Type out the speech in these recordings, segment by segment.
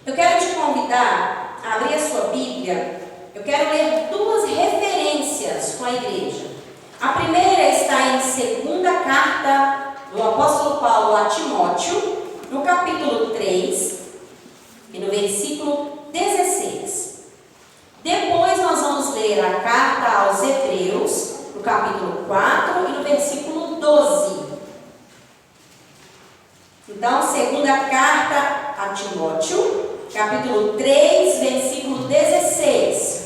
Eu quero te convidar a abrir a sua Bíblia. Eu quero ler duas referências com a igreja. A primeira está em segunda carta do apóstolo Paulo a Timóteo, no capítulo 3 e no versículo 16. Depois nós vamos ler a carta aos Hebreus, no capítulo 4 e no versículo 12. Então, segunda carta a Timóteo, capítulo 3, versículo 16.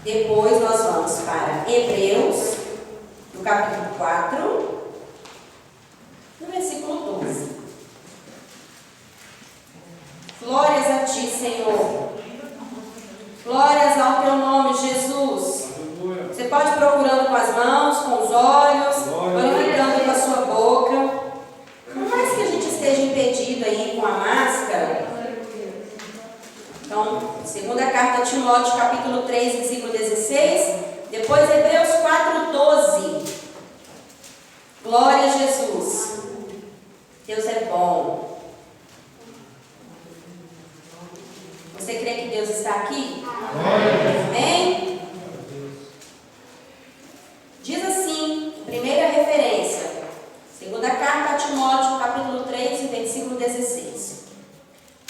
Depois nós vamos para Hebreus, no capítulo 4, no versículo 12. Glórias a ti, Senhor. Glórias ao teu nome, Jesus. Você pode ir procurando com as mãos, com os olhos, glorificando com a sua boca. Por mais que a gente esteja impedido aí com a máscara. Então, segunda carta a Timóteo, capítulo 3, versículo 16. Depois Hebreus 4, 12. Glória a Jesus. Deus é bom. Você crê que Deus está aqui? Amém? Diz assim, primeira referência, segunda carta a Timóteo, capítulo 3, versículo 16.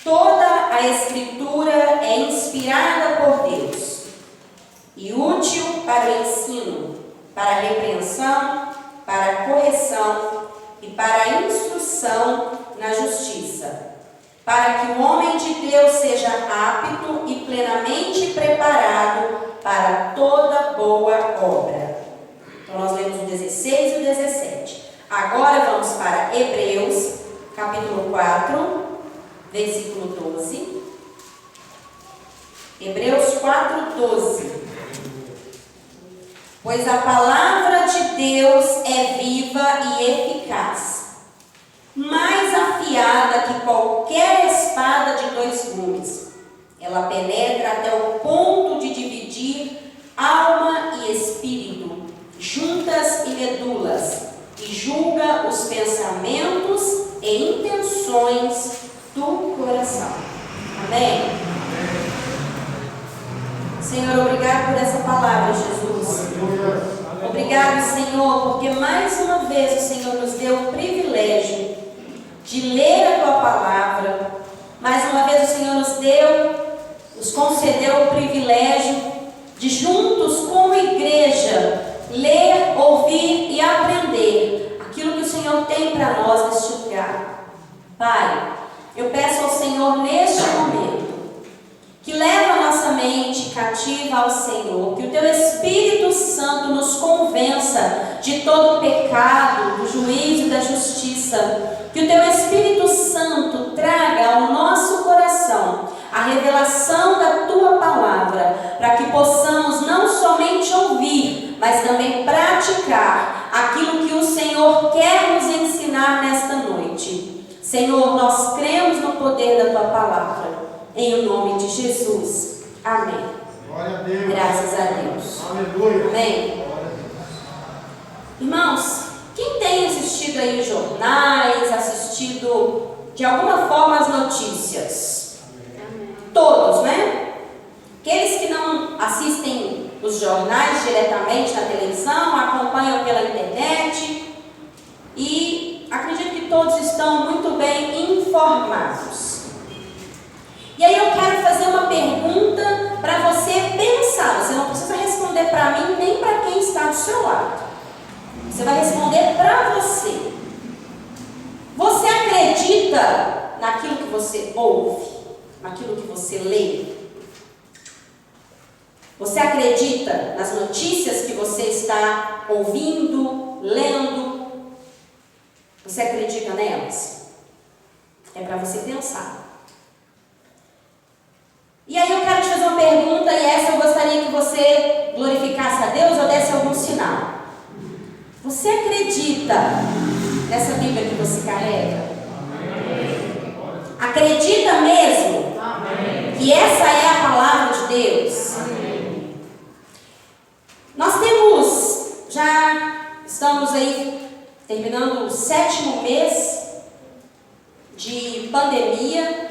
Toda a Escritura é inspirada por Deus e útil para o ensino, para a repreensão, para a correção e para a instrução na justiça, para que o homem de Deus seja apto e plenamente preparado para toda boa obra. Então nós lemos o 16 e o 17. Agora vamos para Hebreus, capítulo 4, versículo 12. Hebreus 4, 12. Pois a palavra de Deus é viva e eficaz, mais afiada que qualquer espada de dois gumes. Ela penetra até o ponto de dividir alma e espírito, juntas e medulas, e julga os pensamentos e intenções do coração. Amém? Senhor, obrigado por essa palavra, Jesus. Obrigado, Senhor, porque mais uma vez o Senhor nos deu o privilégio de ler a Tua palavra. Mais uma vez o Senhor nos concedeu o privilégio de juntos como igreja ler, ouvir e aprender aquilo que o Senhor tem para nós neste lugar. Pai, eu peço ao Senhor neste momento que leva a nossa mente cativa ao Senhor, que o Teu Espírito Santo nos convença de todo o pecado, do juízo e da justiça, que o Teu Espírito Santo traga ao nosso coração a revelação da Tua palavra, para que possamos não somente ouvir, mas também praticar aquilo que o Senhor quer nos ensinar nesta noite. Senhor, nós cremos no poder da Tua palavra. Em nome de Jesus. Amém. Glória a Deus. Graças a Deus. Aleluia. Amém. Irmãos, quem tem assistido aí os jornais, assistido de alguma forma as notícias? Amém. Todos, né? Aqueles que não assistem os jornais diretamente na televisão, acompanham pela internet e acredito que todos estão muito bem informados. E aí eu quero fazer uma pergunta para você pensar. Você não precisa responder para mim nem para quem está do seu lado. Você vai responder para você. Você acredita naquilo que você ouve? Naquilo que você lê? Você acredita nas notícias que você está ouvindo, lendo? Você acredita nelas? É para você pensar. E aí eu quero te fazer uma pergunta, e essa eu gostaria que você glorificasse a Deus ou desse algum sinal. Você acredita nessa Bíblia que você carrega? Amém. Acredita mesmo? Amém. Que essa é a palavra de Deus? Amém. Nós estamos aí terminando o 7º mês de pandemia.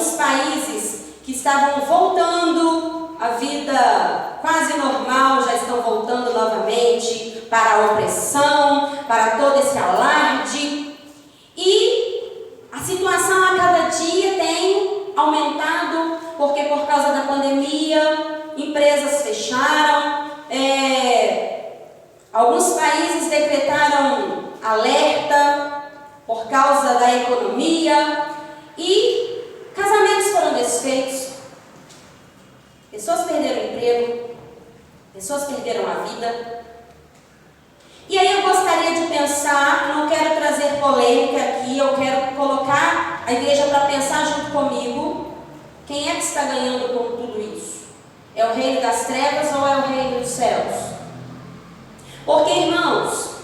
alguns países que estavam voltando à vida quase normal, já estão voltando novamente para a opressão, para todo esse alarde. E a situação a cada dia tem aumentado, porque por causa da pandemia, empresas fecharam, alguns países decretaram alerta por causa da economia e casamentos foram desfeitos, pessoas perderam o emprego, pessoas perderam a vida. E aí eu gostaria de pensar, não quero trazer polêmica aqui, eu quero colocar a igreja para pensar junto comigo, quem é que está ganhando com tudo isso? É o reino das trevas ou é o reino dos céus? Porque, irmãos,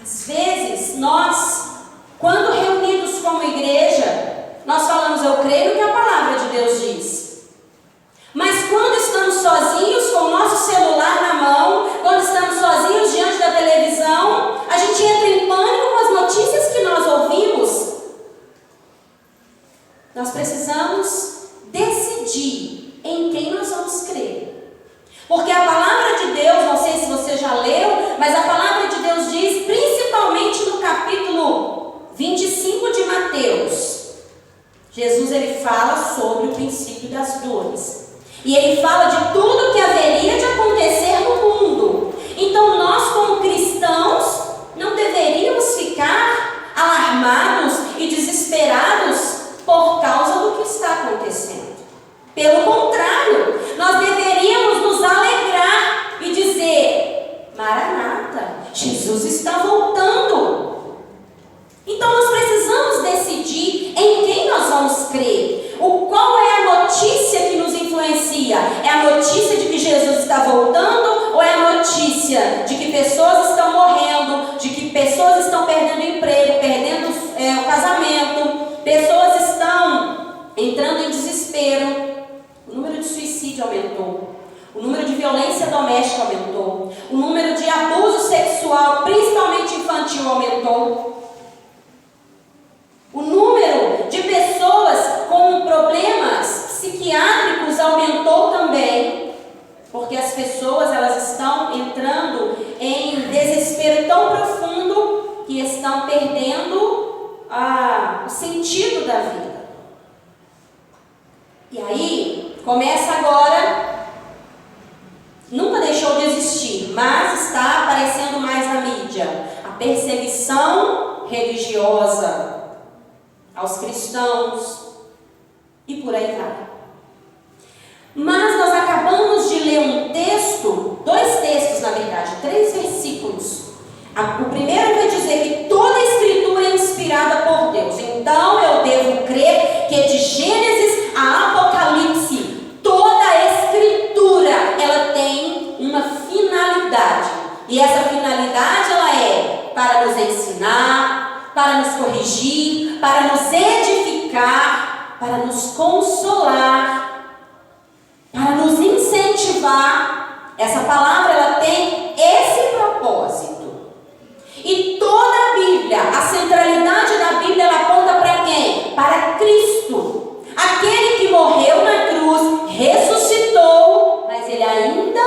às vezes nós, quando reunidos como igreja, nós falamos, eu creio no que a palavra de Deus diz. Mas quando estamos sozinhos com o nosso celular na mão, quando estamos sozinhos diante da televisão, a gente entra em pânico com as notícias que nós ouvimos. Nós precisamos decidir em quem nós vamos crer. Porque a palavra de Deus, não sei se você já leu, mas a palavra de Deus diz, principalmente no capítulo 25 de Mateus, Jesus ele fala sobre o princípio das dores. E ele fala de tudo que haveria de acontecer no mundo. Então nós como cristãos não deveríamos ficar alarmados e desesperados por causa do que está acontecendo. Pelo contrário, nós deveríamos nos alegrar e dizer, Maranata, Jesus está voltando. Então nós precisamos decidir em quem nós vamos crer. Qual é a notícia que nos influencia? É a notícia de que Jesus está voltando ou é a notícia de que pessoas estão morrendo, de que pessoas estão perdendo emprego, perdendo o casamento, pessoas estão entrando em desespero? O número de suicídio aumentou, o número de violência doméstica aumentou, o número de abuso sexual, principalmente infantil, aumentou. O número de pessoas com problemas psiquiátricos aumentou também, porque as pessoas elas estão entrando em desespero tão profundo que estão perdendo o sentido da vida. E aí, começa agora, nunca deixou de existir, mas está aparecendo mais na mídia, a perseguição religiosa aos cristãos e por aí vai. Mas nós acabamos de ler um texto, 2 textos na verdade, 3 versículos. O primeiro vai dizer que toda a escritura é inspirada por Deus. Então eu devo crer que de Gênesis a Apocalipse, toda a escritura ela tem uma finalidade. E essa finalidade ela é para nos ensinar, para nos corrigir, para nos edificar, para nos consolar, para nos incentivar. Essa palavra ela tem esse propósito. E toda a Bíblia, a centralidade da Bíblia, ela aponta para quem? Para Cristo. Aquele que morreu na cruz, ressuscitou, mas ele ainda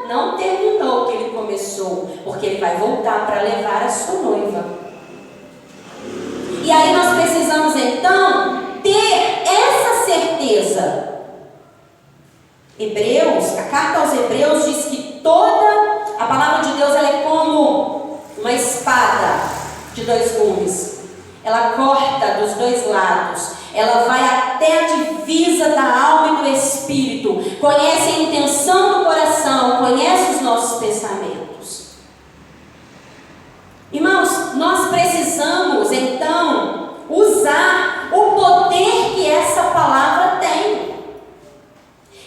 não terminou o que ele começou, porque ele vai voltar para levar a sua noiva. E aí nós precisamos então ter essa certeza. Hebreus, a carta aos Hebreus diz que toda a palavra de Deus ela é como uma espada de 2 gumes. Ela corta dos 2 lados. Ela vai até a divisa da alma e do espírito. Conhece a intenção do coração. Conhece os nossos pensamentos. Irmãos, nós precisamos então usar o poder que essa palavra tem.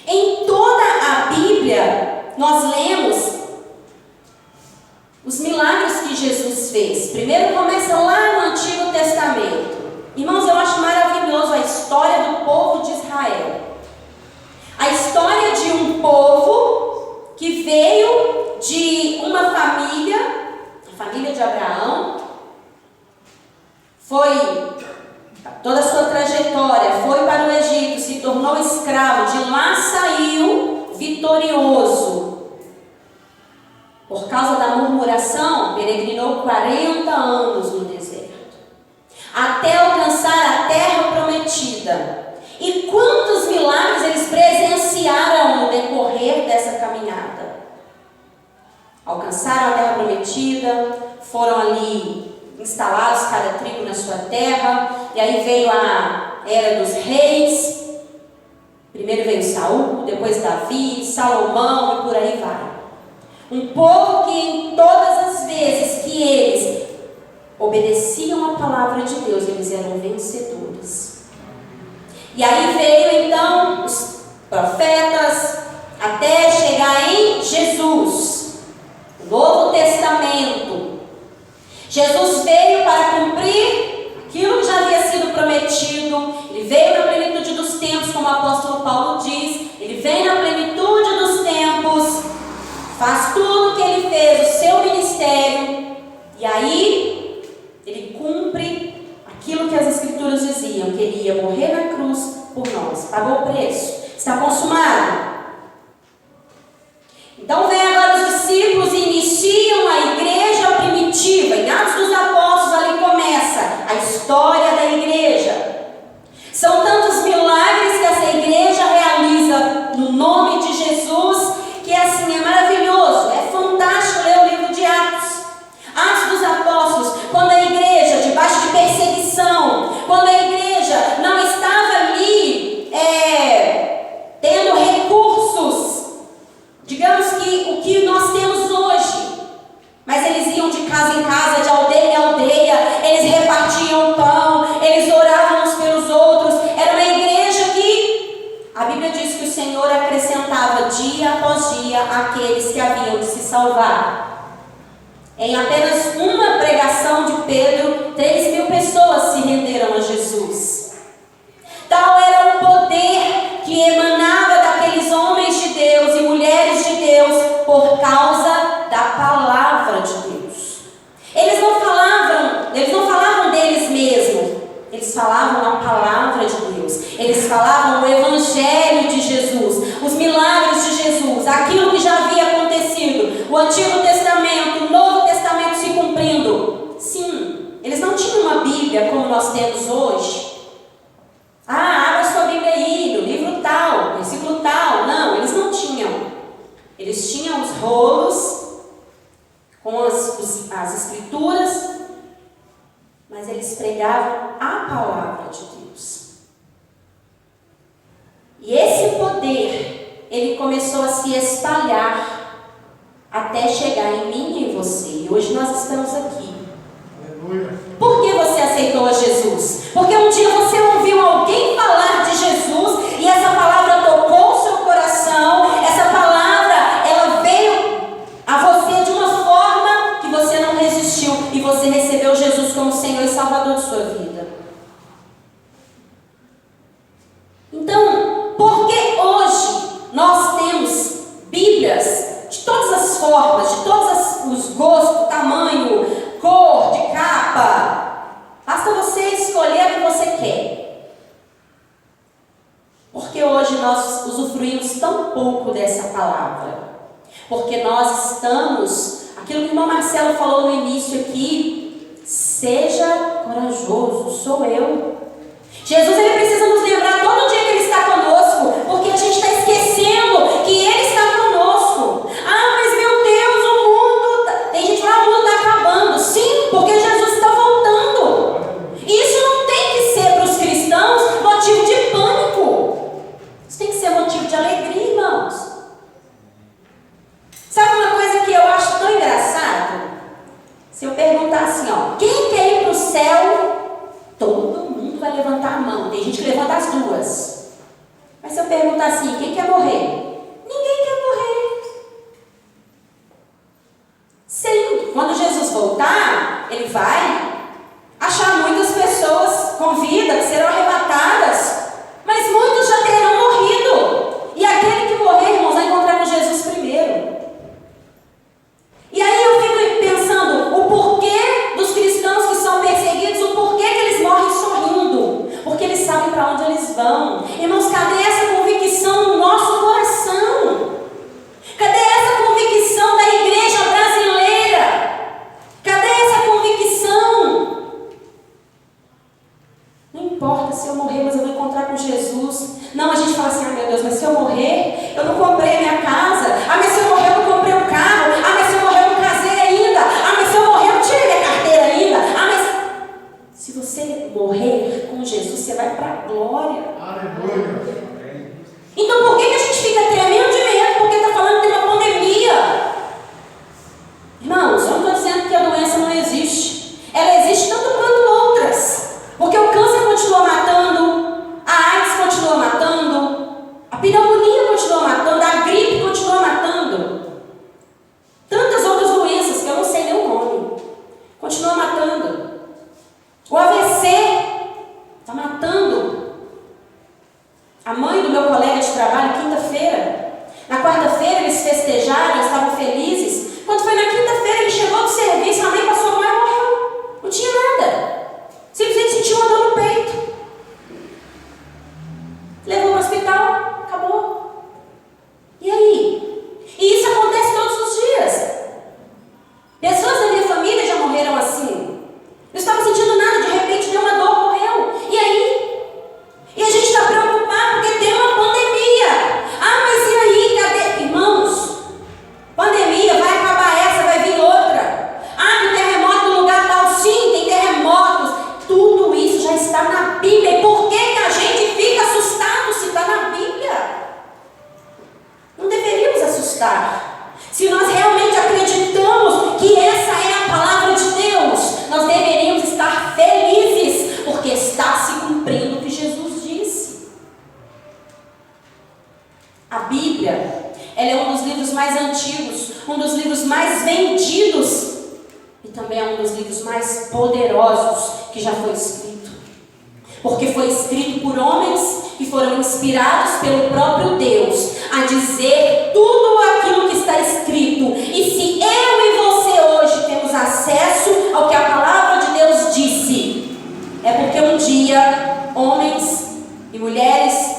Em toda a Bíblia, nós lemos os milagres que Jesus fez. Primeiro começa lá no Antigo Testamento. Irmãos, eu acho maravilhoso a história do povo de Israel. A história de um povo que veio de uma família, a família de Abraão. Foi toda a sua trajetória, foi para o Egito, se tornou escravo, de lá saiu vitorioso. Por causa da murmuração, peregrinou 40 anos no deserto, até alcançar a terra prometida. E quantos milagres eles presenciaram no decorrer dessa caminhada? Alcançaram a terra prometida, foram ali instalados cada tribo na sua terra, e aí veio a era dos reis. Primeiro veio Saul, depois Davi, Salomão e por aí vai. Um povo que em todas as vezes que eles obedeciam a palavra de Deus, eles eram vencedores. E aí veio então os profetas, até chegar em Jesus, o Novo Testamento. Jesus veio para cumprir aquilo que já havia sido prometido. Ele veio na plenitude dos tempos, como o apóstolo Paulo diz. Ele vem na plenitude dos tempos, faz tudo o que ele fez, o seu ministério, e aí ele cumpre aquilo que as Escrituras diziam, que ele ia morrer na cruz por nós, pagou o preço, está consumado. Então vem agora os discípulos e iniciam a igreja primitiva. Em Atos dos Apóstolos ali começa a história da igreja. São tantos milagres que essa igreja realiza no nome de Jesus, que assim é maravilhoso, é fantástico ler o livro de Atos. Atos dos Apóstolos, quando a igreja, debaixo de perseguição, quando a igreja não estava ali tendo recursos, digamos que o que nós temos hoje, mas eles iam de casa em casa, de aldeia em aldeia, eles repartiam o pão, eles oravam uns pelos outros. Era uma igreja que a Bíblia diz que o Senhor acrescentava dia após dia aqueles que haviam de se salvar. Em apenas uma pregação de Pedro, 3.000 pessoas se renderam a Jesus. Tal era o poder que emanava daqueles homens de Deus e mulheres de Deus por causa da palavra de Deus. Eles não falavam deles mesmos, eles falavam a palavra de Deus, eles falavam o Evangelho de Jesus, os milagres de Jesus, aquilo que já havia acontecido, o Antigo Testamento, o Novo Testamento se cumprindo. Sim, eles não tinham uma Bíblia como nós temos hoje. Abra sua Bíblia aí, no livro tal, versículo tal. Não, eles não tinham. Eles tinham os rolos com as escrituras, mas eles pregavam a palavra de Deus. E esse poder, ele começou a se espalhar até chegar em mim e em você. E hoje nós estamos aqui. Por que você aceitou a Jesus? Porque um dia você ouviu alguém falar de Jesus e essa palavra tocou o seu coração. Essa palavra, ela veio a você de uma forma que você não resistiu e você recebeu Jesus como Senhor e Salvador de sua vida. Então, por que hoje nós temos Bíblias de todas as formas, de todos os gostos, tamanho, cor, de capa? Basta você escolher a que você quer. Porque hoje nós usufruímos tão pouco dessa palavra. Porque nós estamos, aquilo que o irmão Marcelo falou no início aqui, seja corajoso, sou eu. Jesus, ele precisa nos lembrar todo dia que ele está conosco, porque a gente está esquecendo que ele está conosco. Mas meu Deus, o mundo, tem gente que fala, o mundo está acabando. Sim, porque Jesus está voltando. Isso não tem que ser para os cristãos motivo de pânico. Isso tem que ser motivo de alegria, irmãos. Sabe uma coisa que eu acho tão engraçado? Se eu perguntar assim, quem quer ir para o céu? Todo mundo vai levantar a mão. Tem gente que levanta as duas. Mas se eu perguntar assim, quem quer morrer? Ninguém quer morrer. Sim, quando Jesus voltar, ele vai achar muitas pessoas com vida que serão arrebatadas, mas muitos já terão morrido. E aquele que morrer, irmãos, vai encontrar com Jesus primeiro. E aí eu fico pensando o porquê dos cristãos que são perseguidos, o porquê que eles morrem sorrindo. morreram assim. Não estava sentindo nada, de repente deu uma dor, morreu. E aí? E a gente está preocupado porque tem uma pandemia. Ah, mas e aí? Cadê? Irmãos, pandemia, vai acabar essa, vai vir outra. Ah, tem terremoto no lugar tal. Sim, tem terremotos. Tudo isso já está na Bíblia. E por que que a gente fica assustado se está na Bíblia? Não deveríamos assustar. Se nós realmente acreditamos que essa é a palavra de Deus, nós deveríamos estar felizes, porque está se cumprindo o que Jesus disse. A Bíblia, ela é um dos livros mais antigos, um dos livros mais vendidos e também é um dos livros mais poderosos que já foi escrito. Porque foi escrito por homens que foram inspirados pelo próprio Deus a dizer tudo aquilo que está escrito. E se eu e você hoje temos acesso ao que a palavra de Deus disse, é porque um dia homens e mulheres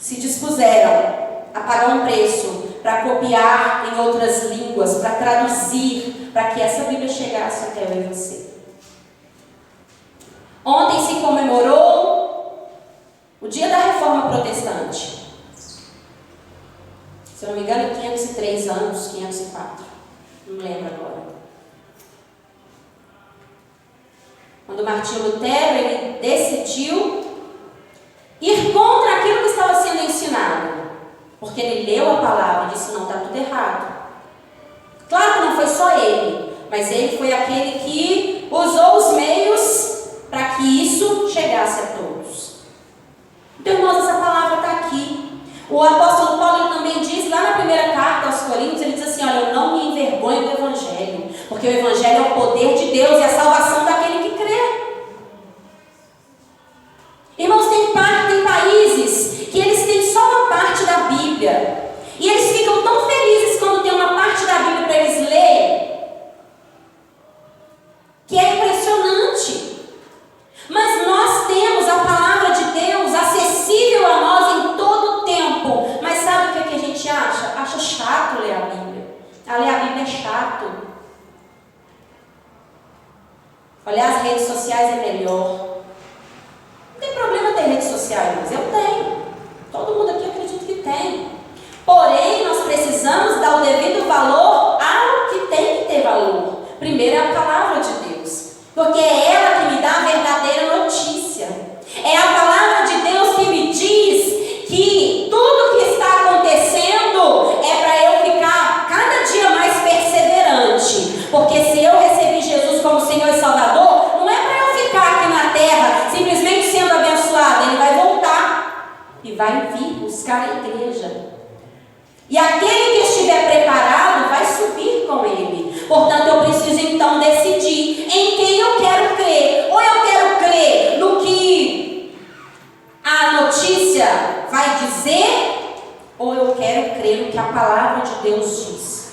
se dispuseram a pagar um preço para copiar em outras línguas, para traduzir, para que essa Bíblia chegasse até eu e você. Ontem se comemorou o dia da Reforma Protestante. Se eu não me engano, 503 anos, 504. Não lembro agora. Quando Martinho Lutero, ele decidiu ir contra aquilo que estava sendo ensinado. Porque ele leu a palavra e disse, não, está tudo errado. Claro que não foi só ele, mas ele foi aquele que usou os meios para que isso chegasse a todos. Então, irmãos, essa palavra está aqui. O apóstolo Paulo ele também diz, lá na primeira carta aos Coríntios, ele diz assim, olha, eu não me envergonho do Evangelho, porque o Evangelho é o poder de Deus e a salvação daquele que crê. Irmãos, tem países que eles têm só uma parte da Bíblia, e eles ficam tão felizes quando tem uma parte da Bíblia para eles lerem, que é impressionante. Mas nós temos a palavra de Deus acessível a nós em todo o tempo. Mas sabe o que a gente acha? Acha chato ler a Bíblia. Ler a Bíblia é chato. Olhar as redes sociais é melhor. Não tem problema ter redes sociais, mas eu tenho. Todo mundo aqui acredita que tem. Porém, nós precisamos dar o devido valor ao que tem que ter valor. Primeiro é a palavra de Deus. Porque é ela que me dá a verdadeira notícia. É a palavra de Deus que me diz que tudo que está acontecendo é para eu ficar cada dia mais perseverante. Porque se eu recebi Jesus como Senhor e Salvador, não é para eu ficar aqui na terra simplesmente sendo abençoado. Ele vai voltar e vai vir buscar a igreja. E aquele que estiver preparado vai subir com ele. Portanto, eu preciso então decidir em quem eu quero crer. Ou eu quero crer no que a notícia vai dizer, ou eu quero crer no que a palavra de Deus diz.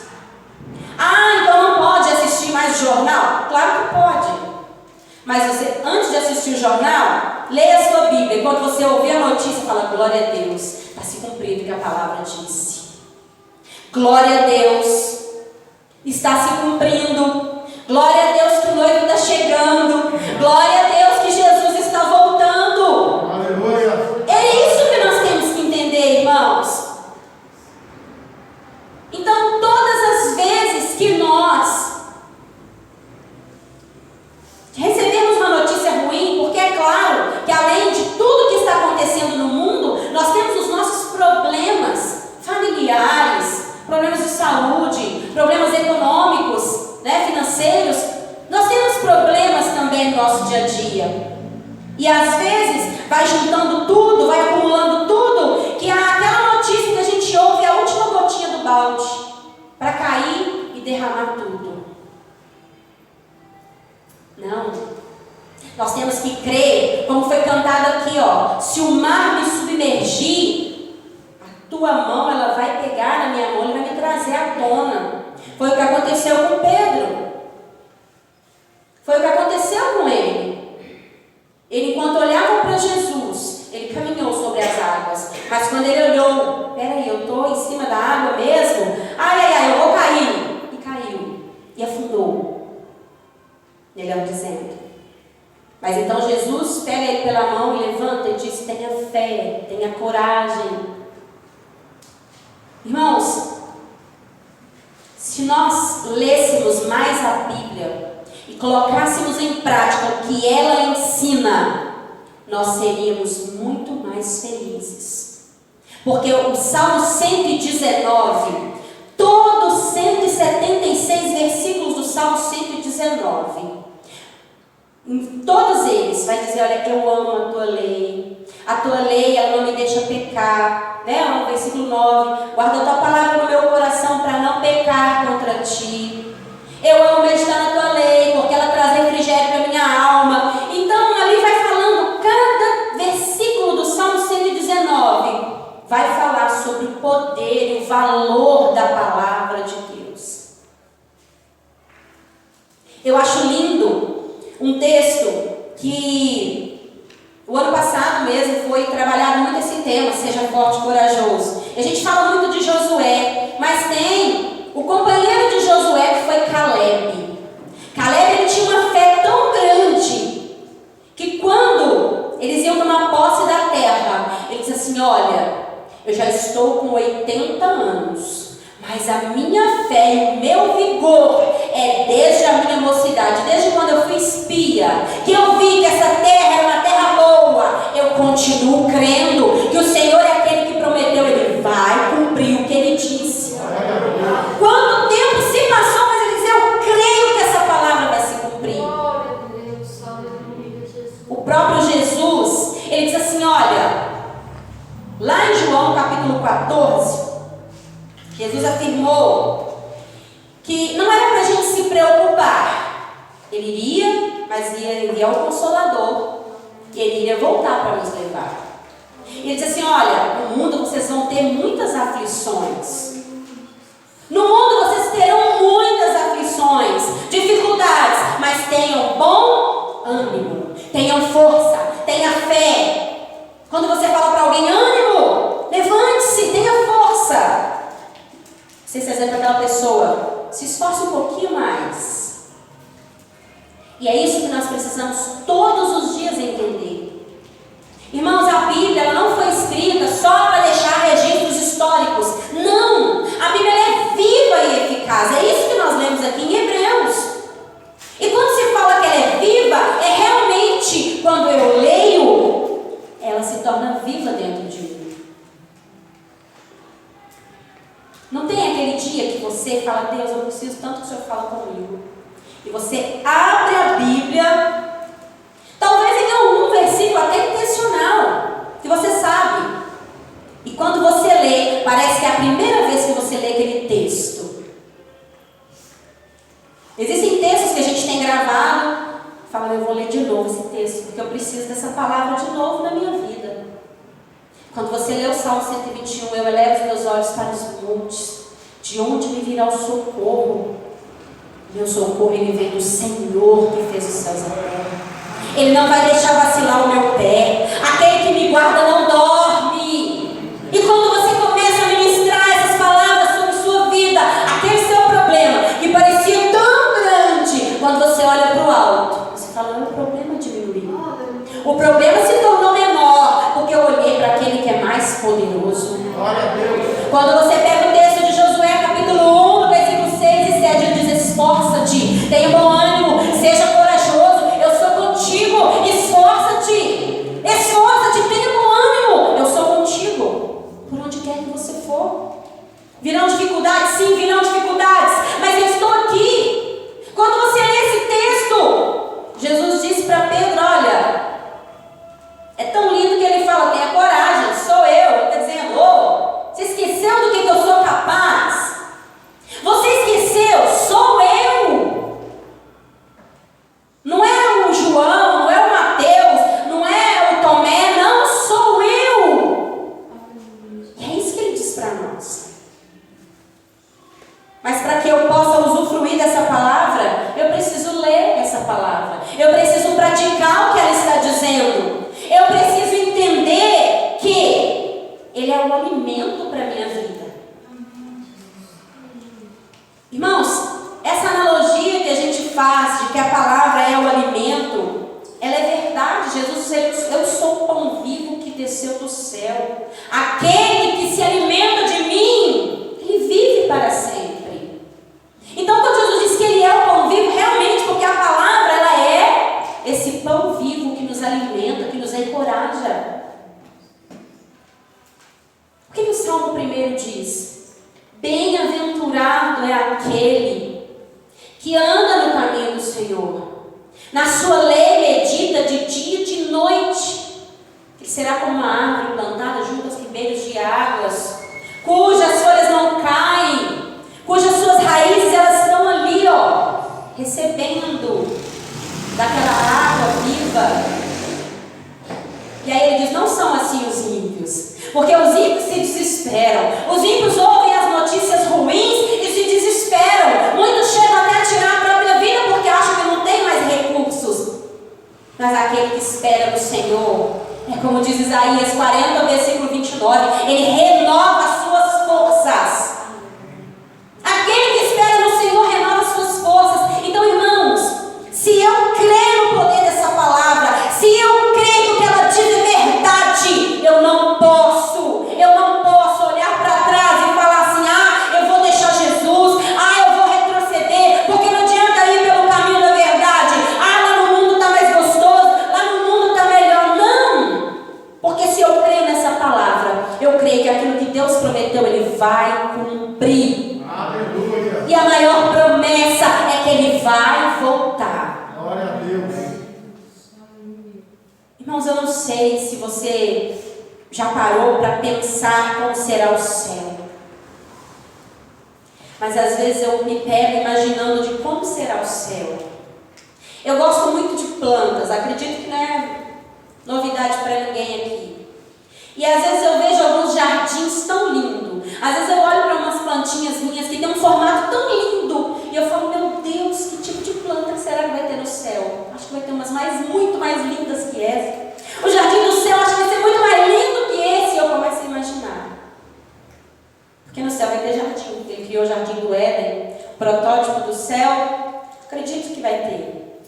Ah, então não pode assistir mais jornal? Claro que pode. Mas você, antes de assistir o jornal, leia a sua Bíblia. E quando você ouvir a notícia, fala, glória a Deus, está se cumprindo o que a palavra disse. Glória a Deus, está se cumprindo. Glória a Deus que o noivo está chegando. Glória a Deus que Jesus está voltando. Aleluia. É isso que nós temos que entender, irmãos. Então, todas as vezes que nós recebemos uma notícia ruim, porque é claro que além de tudo que está acontecendo no mundo, nós temos os nossos problemas familiares, problemas de saúde, problemas econômicos, financeiros. Nós temos problemas também no nosso dia a dia. E às vezes vai juntando tudo, vai acumulando tudo, que aquela notícia que a gente ouve é a última gotinha do balde para cair e derramar tudo. Não. Nós temos que crer, como foi cantado aqui, ó. Se o mar me submergir, tua mão, ela vai pegar na minha mão e vai me trazer à tona. Foi o que aconteceu com Pedro. Foi o que aconteceu com ele. Ele, enquanto olhava para Jesus, ele caminhou sobre as águas. Mas quando ele olhou, peraí, eu estou em cima da água mesmo? Ai, eu vou cair. E caiu. E afundou. Melhor dizendo. Mas então Jesus pega ele pela mão e levanta e diz: tenha fé, tenha coragem. Irmãos, se nós lêssemos mais a Bíblia e colocássemos em prática o que ela ensina, nós seríamos muito mais felizes. Porque o Salmo 119, todos os 176 versículos do Salmo 119, em todos eles vai dizer: olha, eu amo a tua lei ela não me deixa pecar, né? O versículo 9, guarda a tua palavra no meu coração para não pecar contra ti. Eu amo meditar na tua lei, porque ela traz refrigério para minha alma. Então ali vai falando, cada versículo do Salmo 119 vai falar sobre o poder e o valor da palavra de Deus. Eu acho lindo um texto que o ano passado mesmo foi trabalhado muito esse tema, seja forte e corajoso. A gente fala muito de Josué, mas tem o companheiro de Josué que foi Caleb. Caleb, ele tinha uma fé tão grande que quando eles iam tomar posse da terra, ele disse assim: olha, eu já estou com 80 anos, mas a minha fé e o meu vigor é desde a minha mocidade, desde quando eu fui espia, que eu vi que essa terra era uma terra boa. Eu continuo crendo que o Senhor é aquele que prometeu, Ele vai cumprir o que Ele disse. Quanto tempo se passou, mas Ele disse: eu creio que essa palavra vai se cumprir. O próprio Jesus, Ele diz assim, olha, lá em João capítulo 14, Jesus afirmou que não era para a gente se preocupar. Ele iria, mas ia enviar o Consolador, e Ele iria voltar para nos levar. Ele disse assim: olha, no mundo vocês vão ter muitas aflições. No mundo vocês terão muitas aflições, dificuldades, mas tenham bom ânimo, tenham força, tenha fé. Quando você fala para alguém: ânimo, levante-se, tenha força, você se exempla aquela pessoa: se esforce um pouquinho mais. E é isso que nós precisamos todos os dias entender. Irmãos, a Bíblia ela não foi escrita só para deixar registros históricos. Não! A Bíblia é viva e eficaz. É isso que nós lemos aqui em Hebreus. E quando se fala que ela é viva, é realmente quando eu leio, ela se torna viva dentro de mim. Não tem aquele dia que você fala: Deus, eu preciso tanto que o Senhor fale comigo. E você abre a Bíblia, talvez em algum versículo até intencional, que você sabe. E quando você lê, parece que é a primeira vez que você lê aquele texto. Existem textos que a gente tem gravado, fala: eu vou ler de novo esse texto, porque eu preciso dessa palavra de novo na minha vida. Quando você lê o Salmo 121, eu elevo os meus olhos para os montes, de onde me virá o socorro? Meu socorro, ele vem do Senhor que fez os céus e a terra. Ele não vai deixar vacilar o meu pé. Aquele que me guarda não dorme. E quando você começa a ministrar essas palavras sobre sua vida, aquele seu problema que parecia tão grande, quando você olha para o alto, você fala: o problema diminuiu. O problema se tornou menor, porque eu olhei para aquele que é mais poderoso. Glória a Deus. Quando você pega o texto de Josué, capítulo 1, versículo 6 e 7, ele diz: esforça-te, tenha bom ânimo, seja corajoso, eu sou contigo, esforça-te, esforça-te, tenha bom ânimo, eu sou contigo, por onde quer que você for. Virão dificuldades? Sim, virão dificuldades, mas eu estou aqui. Quando você lê esse texto, Jesus disse para Pedro: olha, céu. Aquele que se alimenta de mim, ele vive para sempre. Então, quando Jesus diz que ele é o pão vivo, realmente, porque a palavra, ela é esse pão vivo que nos alimenta, que nos encoraja. O que o Salmo 1 diz? Bem-aventurado é aquele que anda no caminho do Senhor. Na sua lei medita de dia e de noite. Ele será como uma árvore plantada junto aos ribeiros de águas, cujas folhas não caem, cujas suas raízes elas estão ali, recebendo daquela água viva. E aí ele diz, não são assim os ímpios, porque os ímpios se desesperam. Os ímpios ouvem as notícias ruins e se desesperam. Muitos chegam até a tirar a própria vida porque acham que não tem mais recursos. Mas aquele que espera no Senhor, é como diz Isaías 40, versículo 29, ele renova as suas forças. Aquele que espera no Senhor renova as suas forças. Então, irmãos, se eu crer no poder dessa palavra, se eu creio que ela diz a verdade, eu não posso olhar para trás e falar assim, eu vou deixar Jesus, eu vou retroceder, porque não adianta ir pelo caminho da verdade, lá no mundo está mais gostoso, lá no mundo está melhor. Não, porque se eu creio nessa palavra, eu creio que aquilo que Deus prometeu, Ele vai cumprir. Aleluia. E a maior promessa é que Ele vai voltar. Glória a Deus. Irmãos, eu não sei se você já parou para pensar como será o céu. Mas às vezes eu me pego imaginando de como será o céu. Eu gosto muito de plantas, acredito que não é novidade para ninguém aqui. E às vezes eu vejo alguns jardins tão lindos. Às vezes eu olho para umas plantinhas minhas que tem um formato tão lindo. E eu falo, meu Deus, que tipo de planta que será que vai ter no céu? Acho que vai ter umas muito mais lindas que essa. O jardim do céu acho que vai ser muito mais lindo que esse. E eu começo a imaginar. Porque no céu vai ter jardim. Ele criou o jardim do Éden, o protótipo do céu. Acredito que vai ter.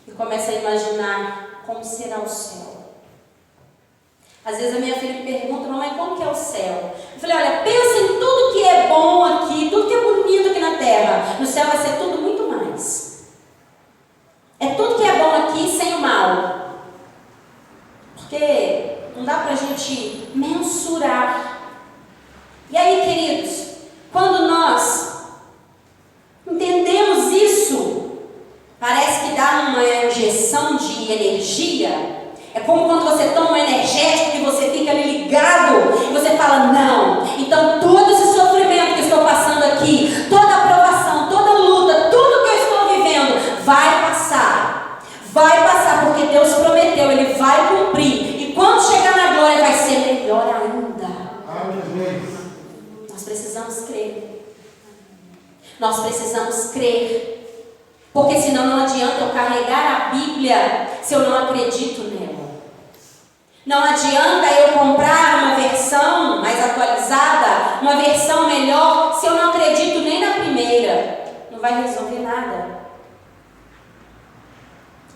E começo a imaginar como será o céu. Às vezes a minha filha me pergunta, mamãe, como que é o céu? Eu falei, olha, pensa em tudo que é bom aqui, tudo que é bonito aqui na terra. No céu vai ser tudo muito mais. É tudo que é bom aqui sem o mal. Porque não dá pra gente mensurar. E aí, queridos, quando nós entendemos isso, parece que dá uma injeção de energia. É como quando você toma um energético e você fica ali ligado e você fala, não, então todo esse sofrimento que eu estou passando aqui, toda aprovação, toda luta, tudo que eu estou vivendo vai passar. Vai passar porque Deus prometeu, Ele vai cumprir. E quando chegar na glória vai ser melhor ainda. Nós precisamos crer. Nós precisamos crer. Porque senão não adianta eu carregar a Bíblia se eu não acredito nela. Não adianta eu comprar uma versão mais atualizada, uma versão melhor, se eu não acredito nem na primeira. Não vai resolver nada.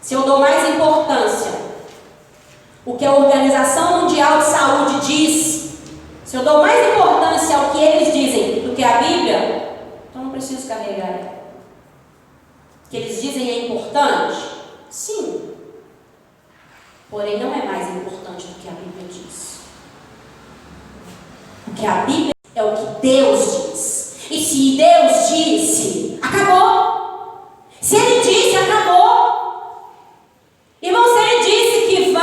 Se eu dou mais importância o que a Organização Mundial de Saúde diz, se eu dou mais importância ao que eles dizem do que a Bíblia, então não preciso carregar. O que eles dizem é importante? Sim. Porém, não é mais importante do que a Bíblia diz. Porque a Bíblia é o que Deus diz. E se Deus disse, acabou. Se Ele disse, acabou. Irmão, se Ele disse que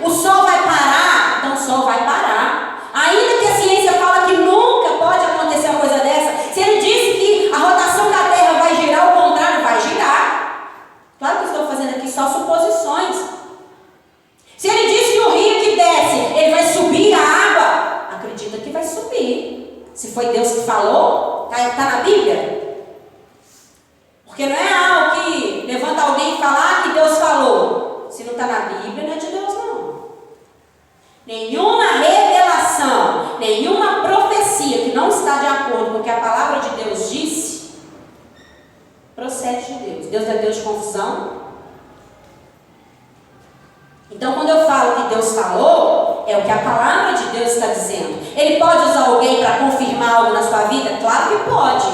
o sol vai parar, então o sol vai parar. Ainda que a ciência fala que nunca pode acontecer uma coisa dessa, se Ele disse que a rotação da Terra vai girar, ao contrário, vai girar. Claro que eu estou fazendo aqui só suposições. Se Ele disse que o rio que desce, ele vai subir a água, acredita que vai subir. Se foi Deus que falou, está na Bíblia. Porque não é algo que levanta alguém e fala que Deus falou. Se não está na Bíblia, não é de Deus não. Nenhuma revelação, nenhuma profecia que não está de acordo com o que a palavra de Deus disse, procede de Deus. Deus é Deus de confusão. Então, quando eu falo que Deus falou, É o que a palavra de Deus está dizendo. Ele pode usar alguém para confirmar algo na sua vida? Claro que pode.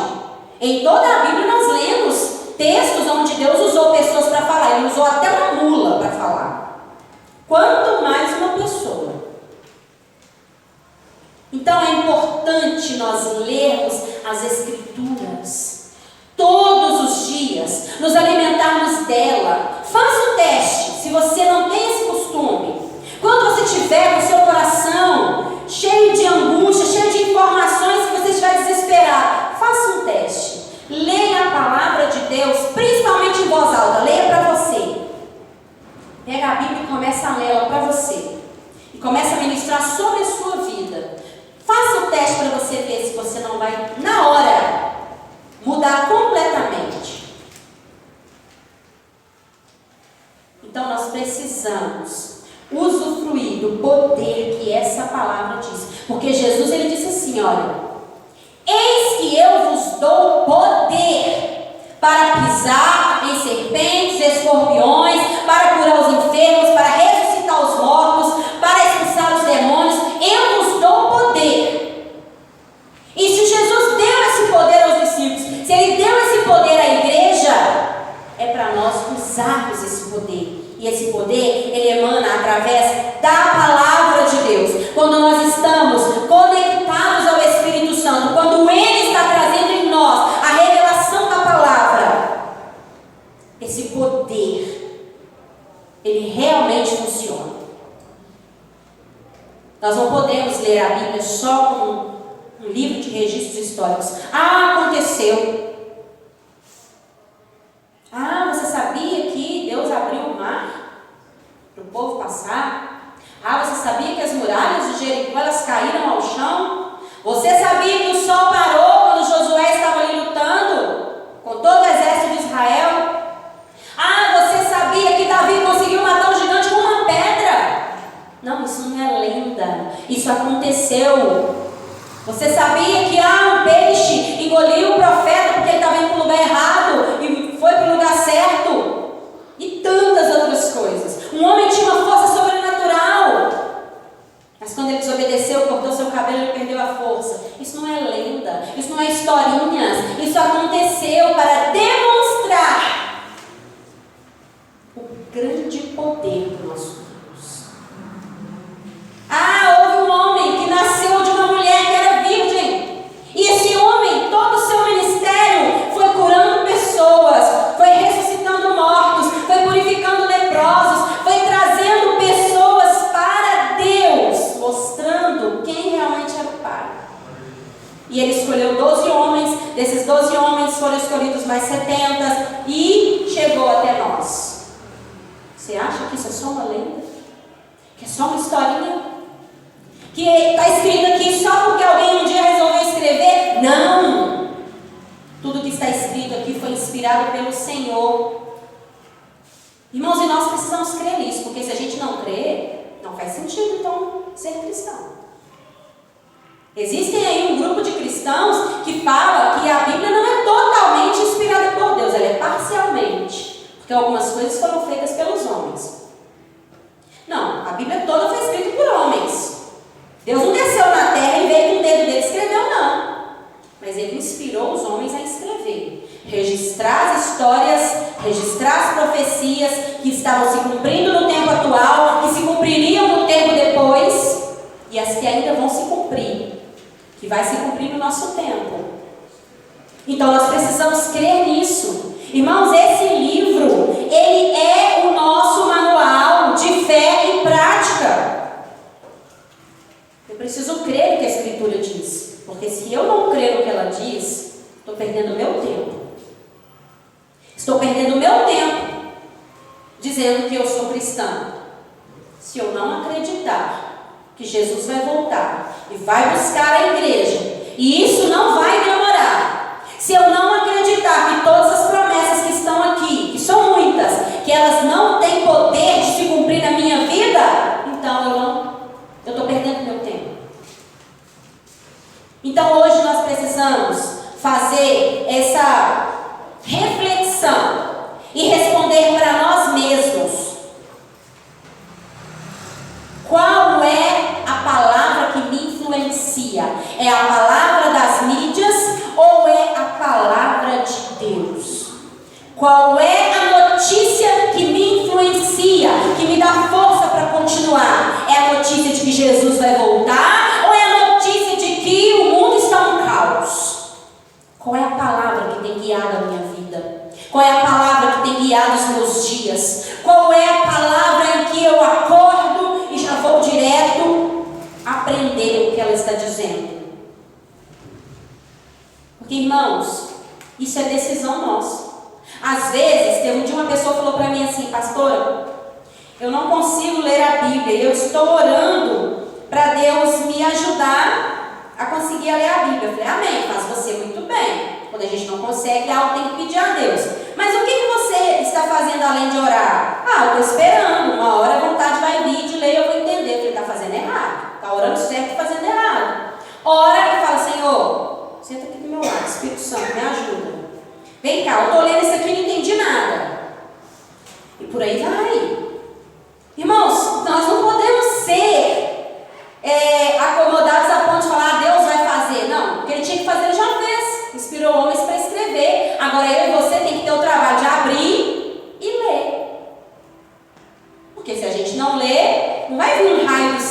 Em toda a Bíblia nós lemos textos onde Deus usou pessoas para falar. Ele usou até uma mula para falar. Quanto mais uma pessoa. Então é importante nós lermos as Escrituras todos os dias, nos alimentarmos dela. Faça o teste, se você não tem esse costume. Quando você tiver com o seu coração cheio de angústia, cheio de informações, que você estiver desesperado, faça um teste. Leia a palavra de Deus, principalmente em voz alta. Leia para você. Pega a Bíblia e começa a ler ela para você. E começa a ministrar sobre a sua vida. Faça o teste para você ver se você não vai, na hora, mudar completamente. Então nós precisamos usufruir do poder que essa palavra diz. Porque Jesus, ele disse assim, olha: eis que eu vos dou poder para pisar em serpentes, escorpiões, para curar os enfermos, para ressuscitar os mortos, para expulsar os demônios. Eu vos dou poder. E se Jesus deu esse poder aos discípulos, se ele deu esse poder à igreja, é para nós usarmos esse poder. E esse poder, ele emana através da palavra de Deus. Quando nós estamos conectados ao Espírito Santo, quando ele está trazendo em nós a revelação da palavra, esse poder, ele realmente funciona. Nós não podemos ler a Bíblia só como um livro de registros históricos. Aconteceu. Você sabia que Deus abriu o mar para o povo passar? Você sabia que as muralhas de Jericó, elas caíram ao chão? Você sabia que o sol parou quando Josué estava ali lutando com todo o exército de Israel? Você sabia que Davi conseguiu matar um gigante com uma pedra? Não, isso não é lenda. Isso aconteceu. Você sabia que um peixe engoliu o profeta porque ele estava indo para o lugar errado e foi para o lugar certo? E tantas outras coisas. Um homem tinha uma força sobrenatural, mas quando ele desobedeceu, cortou seu cabelo e perdeu a força. Isso não é lenda, isso não é historinhas. Isso aconteceu para demonstrar o grande poder do nosso Deus. Houve um homem que nasceu de uma mulher que era virgem. E esse homem, todo o seu ministério foi curando pessoas, foi ressuscitando mortos, foi purificando leprosos, foi trazendo pessoas para Deus, mostrando quem realmente era o Pai. E ele escolheu 12 homens, desses 12 homens foram escolhidos mais 70 e chegou até nós. Você acha que isso é só uma lenda? Que é só uma historinha? Que está escrito aqui só porque alguém um dia resolveu escrever? Não! Tudo que está escrito aqui foi inspirado pelo Senhor. Irmãos, e nós precisamos crer nisso, porque se a gente não crer, não faz sentido então ser cristão. Existem aí um grupo de cristãos que fala que a Bíblia não é totalmente inspirada por Deus, ela é parcialmente, porque algumas coisas foram feitas pelos homens. Não, a Bíblia toda foi escrita por homens. Deus não desceu na terra e veio com o dedo dele e escreveu, não. Mas ele inspirou os homens a escrever, registrar as histórias, registrar as profecias que estavam se cumprindo no tempo atual, que se cumpririam no tempo depois, e as que ainda vão se cumprir, que vai se cumprir no nosso tempo. Então nós precisamos crer nisso. Irmãos, esse livro, ele é o nosso manual de fé e prática. Eu preciso crer no que a Escritura diz, porque se eu não crer no que ela diz, estou perdendo o meu tempo. Estou perdendo o meu tempo dizendo que eu sou cristã. Se eu não acreditar que Jesus vai voltar e vai buscar a igreja, e isso não vai demorar. Se eu não acreditar que todas as promessas que estão aqui, que são muitas, que elas não têm poder de se cumprir na minha vida, então eu estou perdendo meu tempo. Então hoje nós precisamos fazer essa reflexão e responder para nós mesmos: qual é dá força para continuar? É a notícia de que Jesus vai voltar? Ou é a notícia de que o mundo está um caos? Qual é a palavra que tem guiado a minha vida? Qual é a palavra que tem guiado os meus dias? Qual é a palavra em que eu acordo e já vou direto aprender o que ela está dizendo? Porque, irmãos, isso é decisão nossa. Às vezes, teve um dia uma pessoa falou para mim assim: pastora, eu não consigo ler a Bíblia e eu estou orando para Deus me ajudar a conseguir ler a Bíblia. Eu falei: amém, faz você muito bem. Quando a gente não consegue, algo tem que pedir a Deus. Mas o que você está fazendo além de orar? Ah, eu estou esperando, uma hora a vontade vai vir de ler, eu vou entender. Eu falei: está fazendo errado, está orando certo e fazendo errado. Ora e fala: Senhor, senta aqui do meu lado, Espírito Santo, me ajuda. Vem cá, eu estou lendo isso aqui e não entendi nada. E por aí vai. Irmãos, nós não podemos ser acomodados a ponto de falar: Deus vai fazer. Não, o que ele tinha que fazer ele já fez. Inspirou homens para escrever. Agora eu e você tem que ter o trabalho de abrir e ler. Porque se a gente não ler, não vai vir um raio do